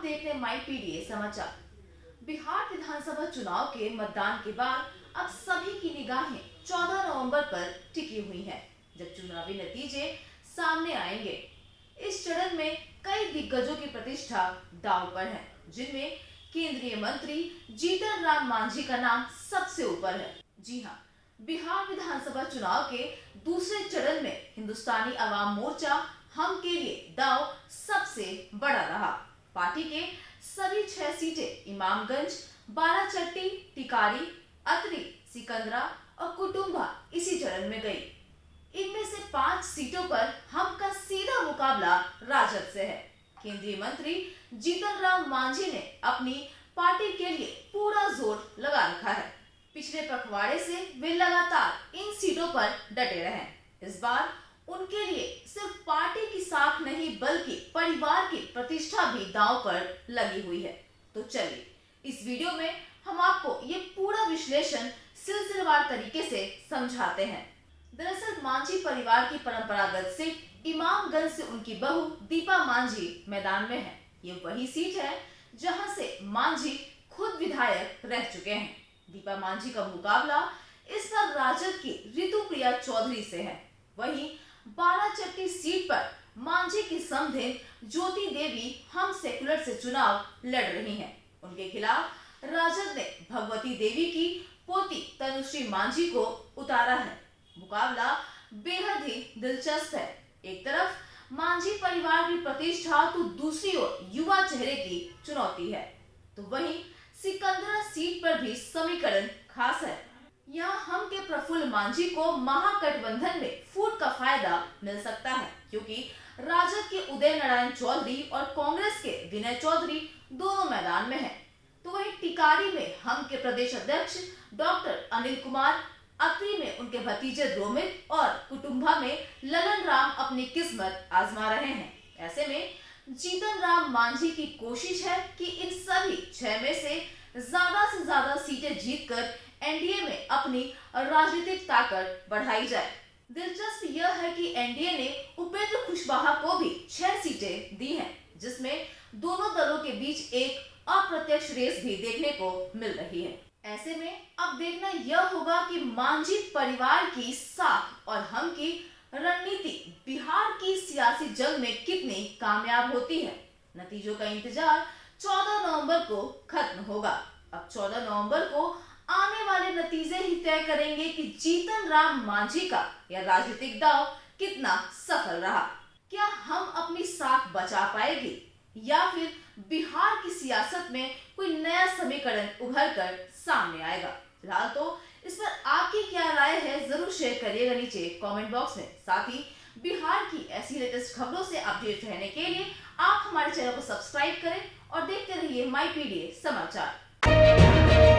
देख रहे माई पीडीए समाचार। बिहार विधानसभा चुनाव के मतदान के बाद अब सभी की निगाहें 14 नवंबर पर टिकी हुई हैं, जब चुनावी नतीजे सामने आएंगे। इस चरण में कई दिग्गजों की प्रतिष्ठा दांव पर है, जिनमें केंद्रीय मंत्री जीतन राम मांझी का नाम सबसे ऊपर है। जी हाँ, बिहार विधानसभा चुनाव के दूसरे चरण में हिंदुस्तानी अवाम मोर्चा हम के लिए दांव सबसे बड़ा रहा। पार्टी के सभी 6 सीटें इमामगंज, बाराचट्टी, टिकारी, अतरी, सिकंदरा और कुटुंबा इसी चरण में गई। इनमें से 5 सीटों पर हम का सीधा मुकाबला राजद से है। केंद्रीय मंत्री जीतन राम मांझी ने अपनी पार्टी के लिए पूरा जोर लगा रखा है। पिछले पखवाड़े से वे लगातार इन सीटों पर डटे रहे। इस बार उनके लिए सिर्फ पार्टी की साख नहीं बल्कि परिवार की प्रतिष्ठा भी दांव पर लगी हुई है। तो चलिए इस वीडियो में हम आपको ये पूरा विश्लेषण सिलसिलेवार तरीके से समझाते हैं। दरअसल मांझी परिवार की परंपरागत सीट इमामगंज से उनकी बहू दीपा मांझी मैदान में है। ये वही सीट है जहां से मांझी खुद विधायक रह चुके हैं। दीपा मांझी का मुकाबला इस बार राजद की ऋतुप्रिया चौधरी से है। वहीं बाराचट्टी सीट पर मांझी की समधिन ज्योति देवी हम सेकुलर से चुनाव लड़ रही हैं। उनके खिलाफ राजद ने भगवती देवी की पोती तनुश्री मांझी को उतारा है। मुकाबला बेहद ही दिलचस्प है। एक तरफ मांझी परिवार की प्रतिष्ठा तो दूसरी ओर युवा चेहरे की चुनौती है। तो वहीं सिकंदरा सीट पर भी समीकरण खास है। यहाँ हम के प्रफुल्ल मांझी को महागठबंधन में फूट का फायदा मिल सकता है, क्योंकि राजद के उदय नारायण चौधरी और कांग्रेस के विनय चौधरी दोनों मैदान में हैं। तो वहीं टिकारी में हम के प्रदेश अध्यक्ष डॉक्टर अनिल कुमार, अतरी में उनके भतीजे रोमित और कुटुंबा में ललन राम अपनी किस्मत आजमा रहे हैं। ऐसे में जीतन राम मांझी की कोशिश है कि इन सभी 6 में से ज्यादा सीटें जीतकर एनडीए में अपनी राजनीतिक ताकत बढ़ाई जाए। दिलचस्प यह है कि एनडीए ने उपेंद्र कुशवाहा को भी 6 सीटें दी हैं, जिसमें दोनों दलों के बीच एक अप्रत्यक्ष रेस भी देखने को मिल रही है। ऐसे में अब देखना यह होगा कि मांझी परिवार की साख और हम की रणनीति बिहार की सियासी जंग में कितनी कामयाब होती है। नतीजों का इंतजार 14 नवंबर को खत्म होगा। अब 14 नवंबर को आने वाले नतीजे ही तय करेंगे कि जीतन राम मांझी का यह राजनीतिक दांव कितना सफल रहा। क्या हम अपनी साख बचा पाएंगे या फिर बिहार की सियासत में कोई नया समीकरण उभर कर सामने आएगा। फिलहाल तो इस पर आपकी क्या राय है, जरूर शेयर करिएगा नीचे कमेंट बॉक्स में। साथ ही बिहार की ऐसी लेटेस्ट खबरों से अपडेट रहने के लिए आप हमारे चैनल को सब्सक्राइब करें और देखते रहिए माई पीडीए समाचार।